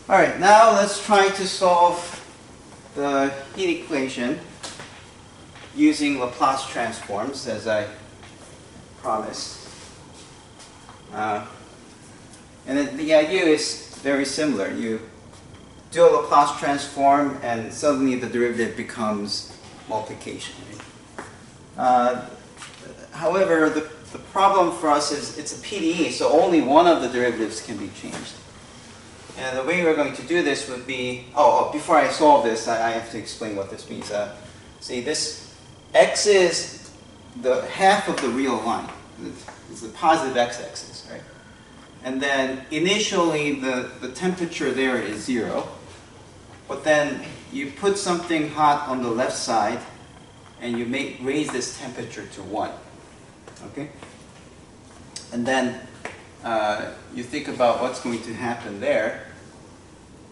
All right, now let's try to solve the heat equation using Laplace transforms, as I promised. And the idea is very similar. You do a Laplace transform, and suddenly the derivative becomes multiplication. However, the problem for us is it's a PDE, so only one of the derivatives can be changed. And the way we're going to do this would be, before I solve this, I have to explain what this means. See, this x is the half of the real line. It's the positive x-axis, right? And then initially the temperature there is 0. But then you put something hot on the left side and you raise this temperature to 1. Okay? And then you think about what's going to happen there.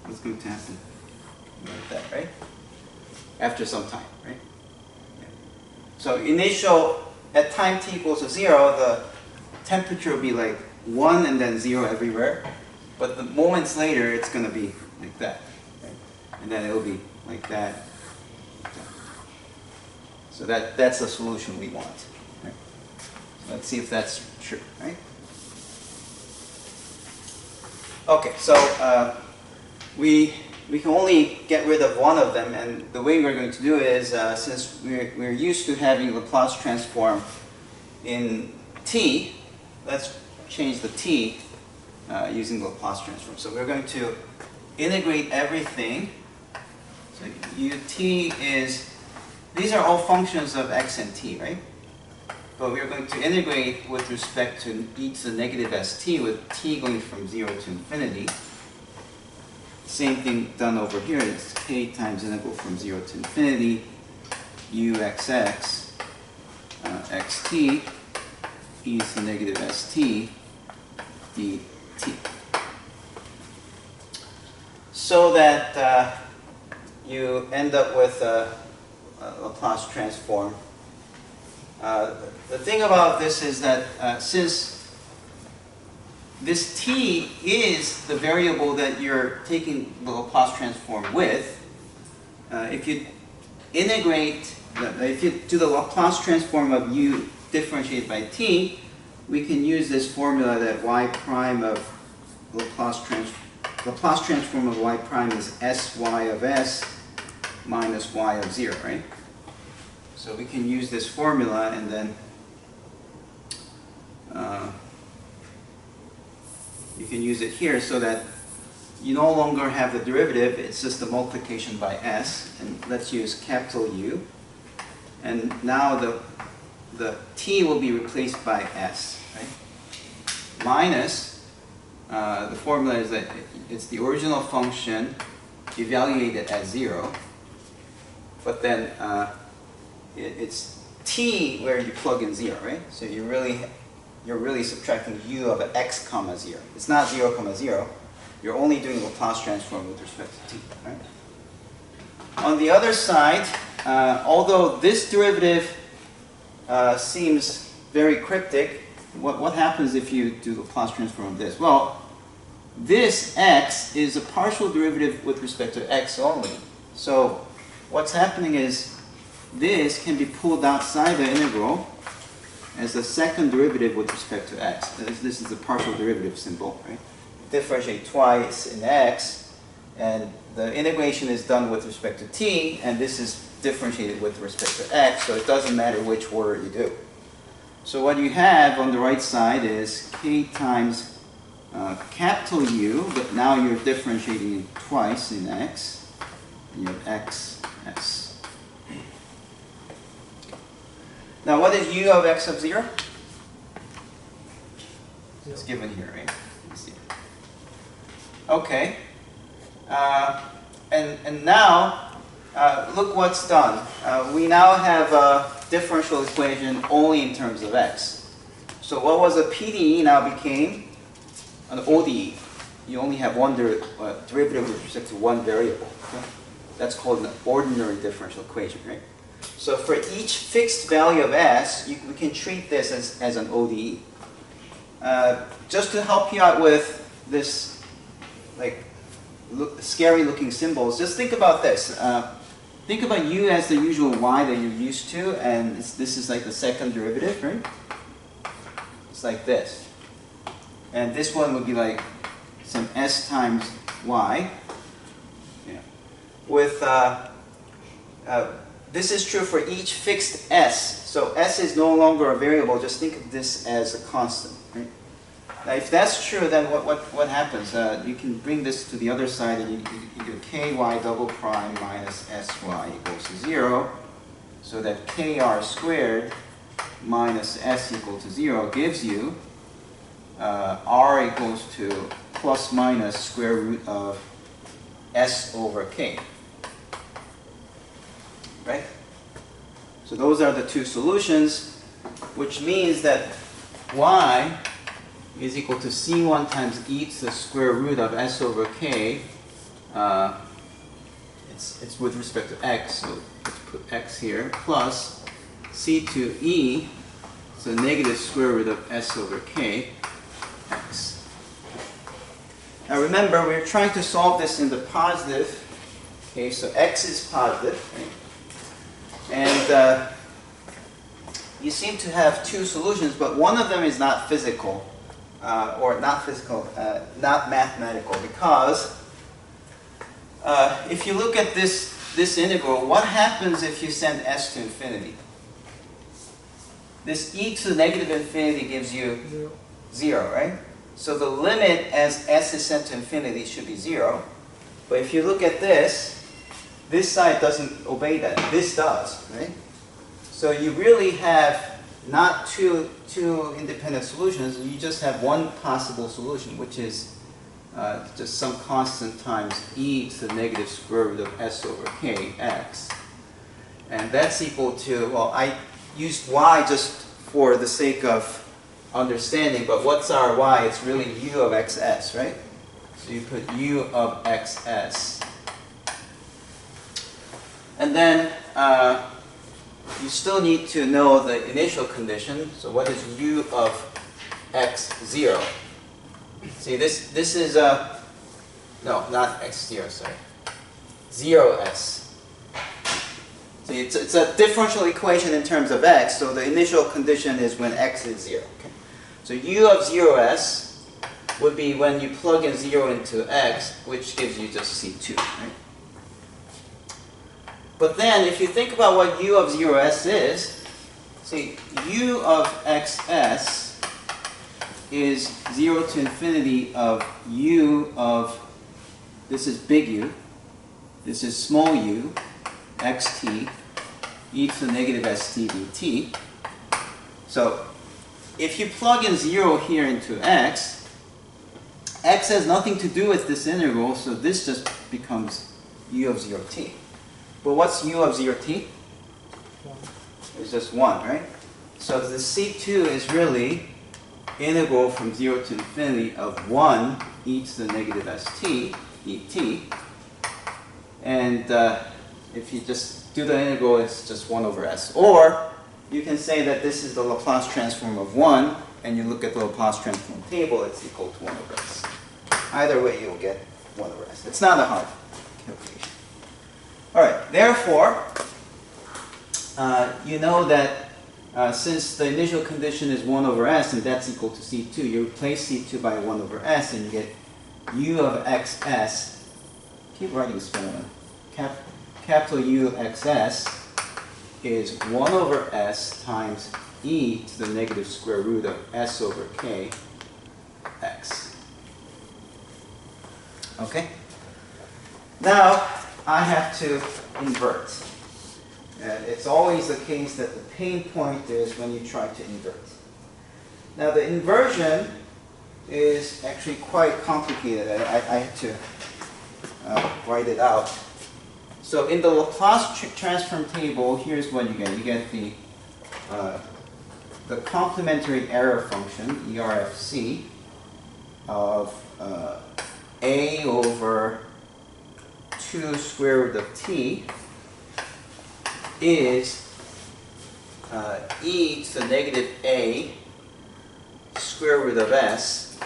What's going to happen like that, right? After some time, right? Yeah. So at time t equals to 0, the temperature will be like 1 and then 0 everywhere. But the moments later, it's going to be like that. Right? And then it will be like that. So that's the solution we want. Right? So let's see if that's true, right? Okay, so we can only get rid of one of them, and the way we're going to do it is, since we're used to having Laplace transform in t, let's change the t using the Laplace transform. So we're going to integrate everything. So ut is, these are all functions of x and t, right? But we're going to integrate with respect to e to the negative st, with t going from 0 to infinity. Same thing done over here. It's k times integral from 0 to infinity uxx xt e to the negative st dt. So that you end up with a Laplace transform. The thing about this is that since this t is the variable that you're taking the Laplace transform with, if you integrate, if you do the Laplace transform of u differentiated by t, we can use this formula that y prime of Laplace transform of y prime is sy of s minus y of 0, right? So we can use this formula, and then you can use it here so that you no longer have the derivative, it's just the multiplication by s, and let's use capital U. And now the t will be replaced by s, right? Minus, the formula is that it's the original function evaluated at 0, but then it's t where you plug in 0, right? So you're really subtracting u of x comma 0. It's not 0 comma 0. You're only doing Laplace transform with respect to t, right? On the other side, although this derivative seems very cryptic, what happens if you do Laplace transform of this? Well, this x is a partial derivative with respect to x only. So what's happening is this can be pulled outside the integral as a second derivative with respect to x. This is a partial derivative symbol, right? Differentiate twice in x, and the integration is done with respect to t, and this is differentiated with respect to x, so it doesn't matter which order you do. So what you have on the right side is k times capital U, but now you're differentiating it twice in x, and you have x, s. Now, what is u of x of 0? It's given here, right? Okay. And now, look what's done. We now have a differential equation only in terms of x. So what was a PDE now became an ODE. You only have one derivative with respect to one variable. Okay? That's called an ordinary differential equation, right? So for each fixed value of s, we can treat this as an ODE. Just to help you out with this, like scary looking symbols, just think about this. Think about u as the usual y that you're used to, and this is like the second derivative, right? It's like this. And this one would be like some s times y. Yeah. With this is true for each fixed s. So s is no longer a variable. Just think of this as a constant. Right? Now, if that's true, then what happens? You can bring this to the other side, and you do ky double prime minus sy equals to 0, so that kr squared minus s equal to 0 gives you r equals to plus minus square root of s over k. Right? So those are the two solutions, which means that y is equal to c1 times e to the square root of s over k. It's with respect to x, so let's put x here, plus c2e, so negative square root of s over k, x. Now remember, we're trying to solve this in the positive. Okay, so x is positive, right? And you seem to have two solutions, but one of them is not physical, not mathematical, because if you look at this integral, what happens if you send s to infinity? This e to the negative infinity gives you 0, right? So the limit as s is sent to infinity should be 0. But if you look at this side doesn't obey that. This does, right? So you really have not two independent solutions. You just have one possible solution, which is just some constant times e to the negative square root of s over k, x. And that's equal to, well, I used y just for the sake of understanding, but what's our y? It's really u of xs, right? So you put u of xs. And then you still need to know the initial condition. So what is u of x0? See, this is no, not x0, sorry. 0s. See, it's a differential equation in terms of x, so the initial condition is when x is 0. Okay? So u of 0s would be when you plug in 0 into x, which gives you just c2. Right? But then, if you think about what u of 0s is, see, u of xs is 0 to infinity of u of, this is big U, this is small u, xt, e to the negative st dt. So, if you plug in 0 here into x has nothing to do with this integral, so this just becomes u of 0t. But what's u of 0t? It's just 1, right? So the c2 is really integral from 0 to infinity of 1 e to the negative st et. And if you just do the integral, it's just 1 over s. Or you can say that this is the Laplace transform of 1, and you look at the Laplace transform table, it's equal to 1 over s. Either way, you'll get 1 over s. It's not a hard calculation. All right, therefore, you know that since the initial condition is 1 over s, and that's equal to c2, you replace c2 by 1 over s, and you get u of xs. Keep writing spelling. Capital U of xs is 1 over s times e to the negative square root of s over k x. Okay? Now, I have to invert. And it's always the case that the pain point is when you try to invert. Now the inversion is actually quite complicated. I had to write it out. So in the Laplace transform table, here's what you get. You get the complementary error function, ERFC, of a over 2 square root of t is e to the negative a square root of s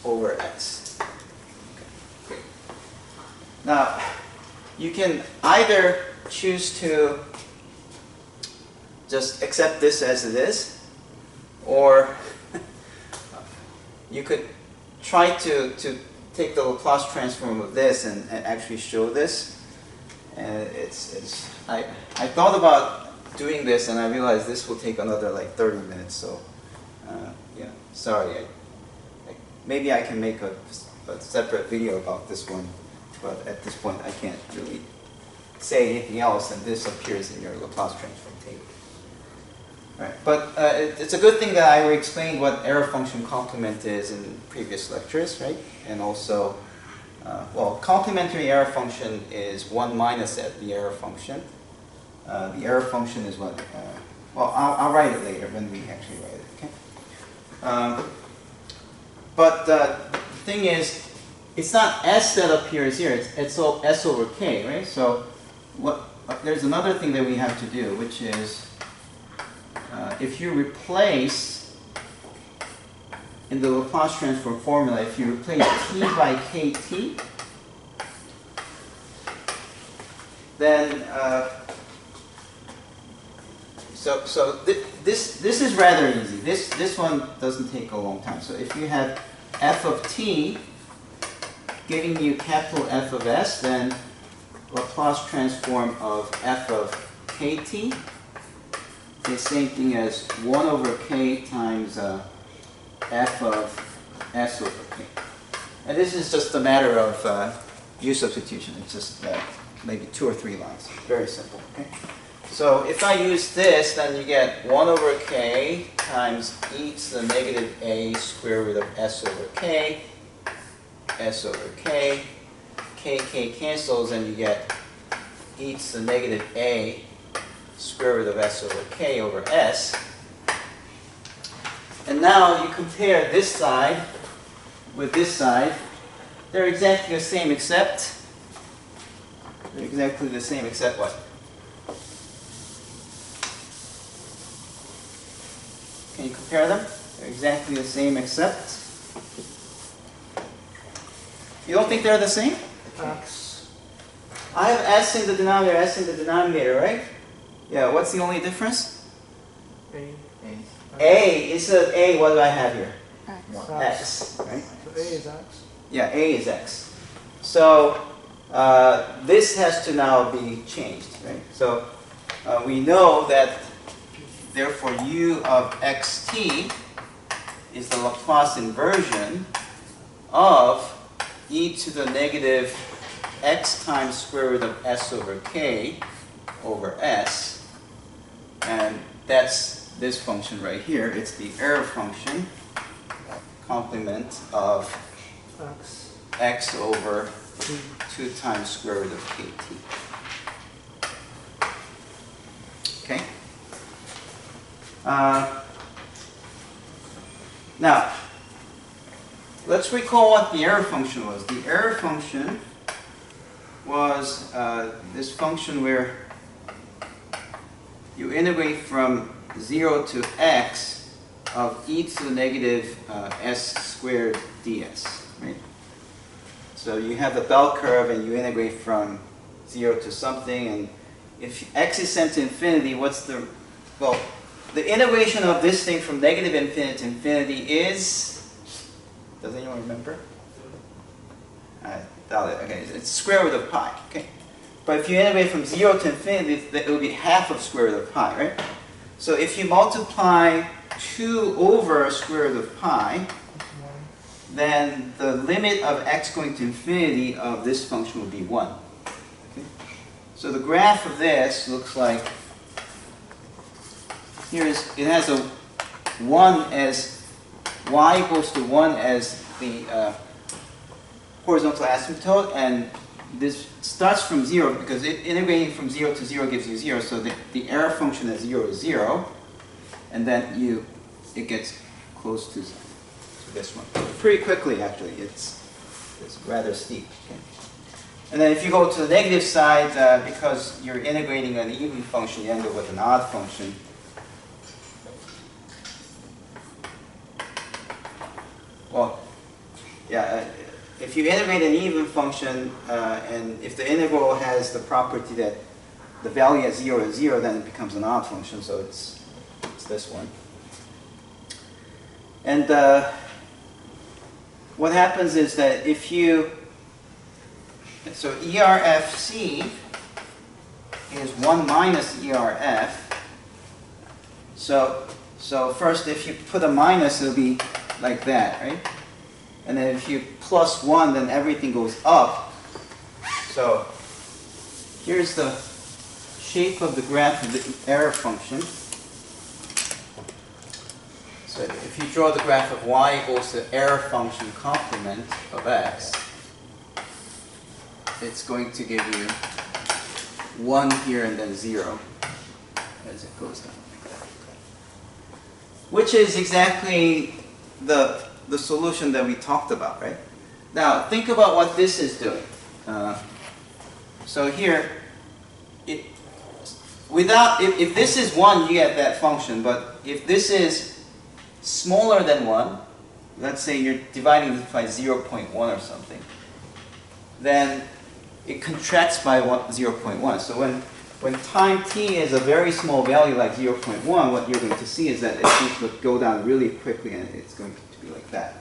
over x. Okay. Now, you can either choose to just accept this as it is, or you could try to take the Laplace transform of this and actually show this. And I thought about doing this, and I realized this will take another like 30 minutes. So yeah, sorry. Maybe I can make a separate video about this one, but at this point I can't really say anything else, and this appears in your Laplace transform table. Right. But it's a good thing that I explained what error function complement is in previous lectures, right? And also, well, complementary error function is 1 minus the error function. The error function is what? Well, I'll write it later when we actually write it, okay? But the thing is, it's not S that appears here, it's S over K, right? So there's another thing that we have to do, which is, if you replace, in the Laplace transform formula, if you replace T by KT, then, this is rather easy. This one doesn't take a long time. So if you have f of t giving you capital F of s, then Laplace transform of f of kt is the same thing as 1 over k times f of s over k. And this is just a matter of u substitution. It's just maybe 2 or 3 lines. Very simple. Okay. So if I use this, then you get 1 over k times e to the negative a square root of s over k, s over k cancels, and you get e to the negative a square root of s over k over s. And now you compare this side with this side. They're exactly the same except what? Can you compare them? They're exactly the same except? You don't think they're the same? X. I have s in the denominator, s in the denominator, right? Yeah, what's the only difference? A. A, instead of A, what do I have here? X. X, right? So A is X. Yeah, A is X. So this has to now be changed, right? So we know that therefore u of xt is the Laplace inversion of e to the negative x times square root of s over k over s. And that's this function right here. It's the error function complement of x over 2 times square root of kt. Okay? Now, let's recall what the error function was. The error function was this function where you integrate from 0 to x of e to the negative s squared ds, right? So you have the bell curve and you integrate from 0 to something, and if x is sent to infinity, what's the, well, the integration of this thing from negative infinity to infinity is, does anyone remember? I doubt it. Okay, it's square root of pi. Okay, but if you integrate from 0 to infinity, it will be half of square root of pi, right? So if you multiply 2 over square root of pi, then the limit of x going to infinity of this function will be 1. Okay? So the graph of this looks like, it has a 1 as, y equals to 1 as the horizontal asymptote, and this starts from 0 because integrating from 0 to 0 gives you 0, so the error function at 0 is 0, and then it gets close to this one. Pretty quickly, actually. It's rather steep. Okay? And then if you go to the negative side, because you're integrating an even function, you end up with an odd function. Well, yeah, if you integrate an even function, and if the integral has the property that the value at 0 is 0, then it becomes an odd function, so it's this one. And what happens is that if you, so ERFC is 1 minus ERF. So first, if you put a minus, it'll be like that, right? And then if you plus 1, then everything goes up. So here's the shape of the graph of the error function. So if you draw the graph of y equals the error function complement of x, it's going to give you 1 here and then 0 as it goes down like that. Which is exactly the solution that we talked about, right? Now, think about what this is doing. So here, if this is 1, you get that function. But if this is smaller than 1, let's say you're dividing this by 0.1 or something, then it contracts by 0.1. So when time t is a very small value like 0.1, what you're going to see is that it's going to go down really quickly, and it's going to be like that.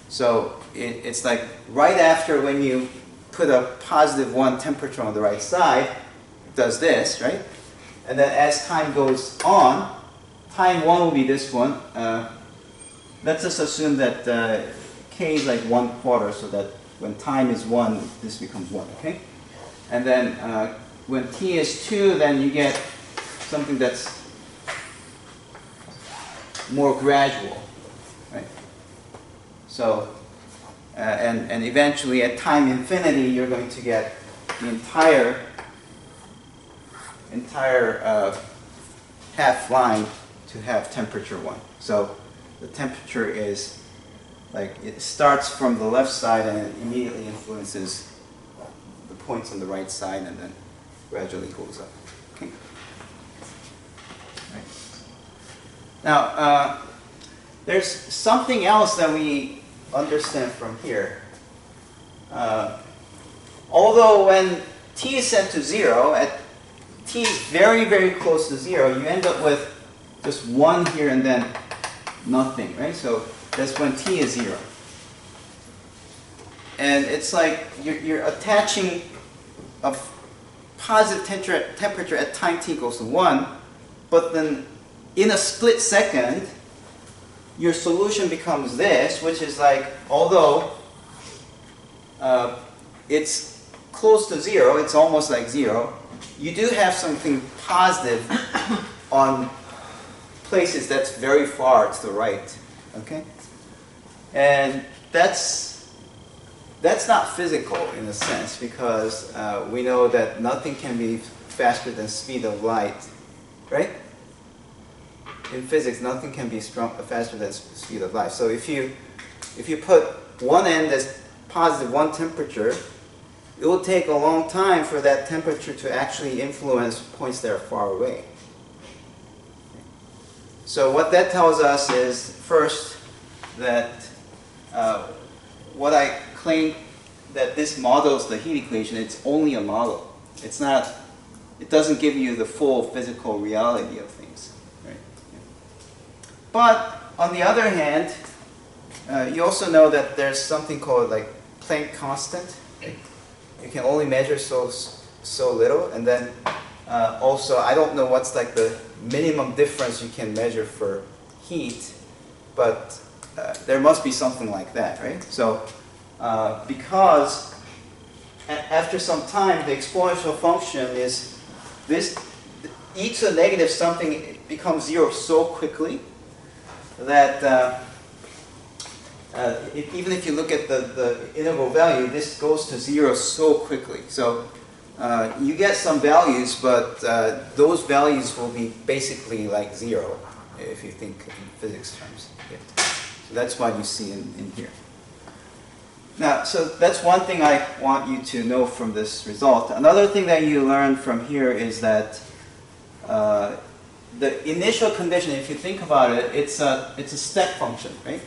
So it's like right after when you put a positive 1 temperature on the right side, it does this, right? And then as time goes on, time 1 will be this one. Let's just assume that k is like 1/4, so that when time is 1, this becomes 1, okay? And then when t is 2, then you get something that's more gradual, right? So, and eventually at time infinity, you're going to get the entire half line to have temperature 1. So the temperature is like, it starts from the left side and it immediately influences the points on the right side and then gradually goes up. Okay. Right. Now, there's something else that we understand from here. Although when t is set to 0, at t is very, very close to 0, you end up with just 1 here and then nothing, right? So that's when t is 0. And it's like you're attaching a positive temperature at time t equals to 1, but then in a split second, your solution becomes this, which is like, although it's close to 0, it's almost like 0, you do have something positive on places that's very far to the right, okay? And that's not physical in a sense, because we know that nothing can be faster than speed of light, right? In physics, nothing can be faster than speed of light. So if you put one end as positive 1 temperature, it will take a long time for that temperature to actually influence points that are far away. So what that tells us is, first, that what I claim that this models the heat equation, it's only a model. It's not, it doesn't give you the full physical reality of things. Right? But on the other hand, you also know that there's something called like Planck constant. You can only measure so little, and then also I don't know what's like the minimum difference you can measure for heat, but there must be something like that, right? So because after some time the exponential function is this, e to the negative something becomes 0 so quickly that even if you look at the integral value, this goes to 0 so quickly. So you get some values, but those values will be basically like 0 if you think in physics terms. Yeah. So that's what you see in here. Now, so that's one thing I want you to know from this result. Another thing that you learn from here is that the initial condition, if you think about it, it's a step function, right?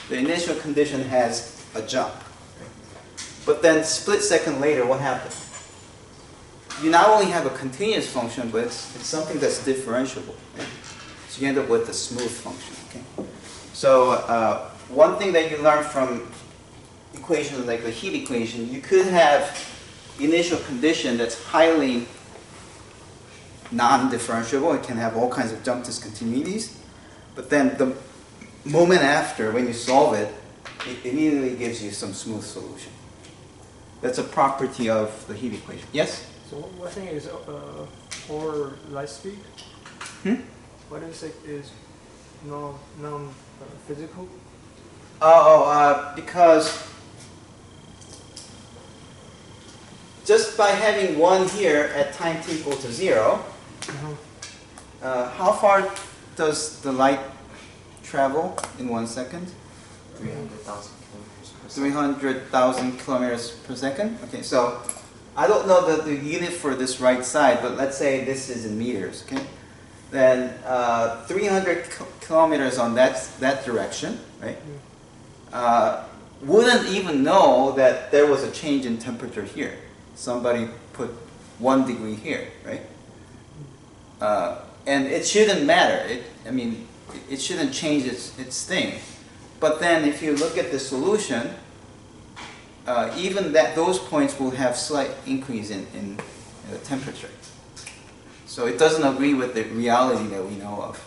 the initial condition has a jump. But then split second later, what happened? You not only have a continuous function, but it's something that's differentiable. Right? So you end up with a smooth function. Okay? So one thing that you learn from equations like the heat equation, you could have initial condition that's highly non-differentiable. It can have all kinds of jump discontinuities. But then the moment after, when you solve it, it immediately gives you some smooth solution. That's a property of the heat equation. Yes? So what thing is over light speed? What is it is non physical? Because just by having 1 here at time t equal to 0, how far does the light travel in 1 second? 300,000 kilometers per second. 300,000 kilometers per second. Okay, so I don't know the unit for this right side, but let's say this is in meters. Okay, then 300 kilometers on that direction, right? Wouldn't even know that there was a change in temperature here. Somebody put 1 degree here, right? And it shouldn't matter. It shouldn't change its thing. But then if you look at the solution, even those points will have slight increase in the temperature. So it doesn't agree with the reality that we know of.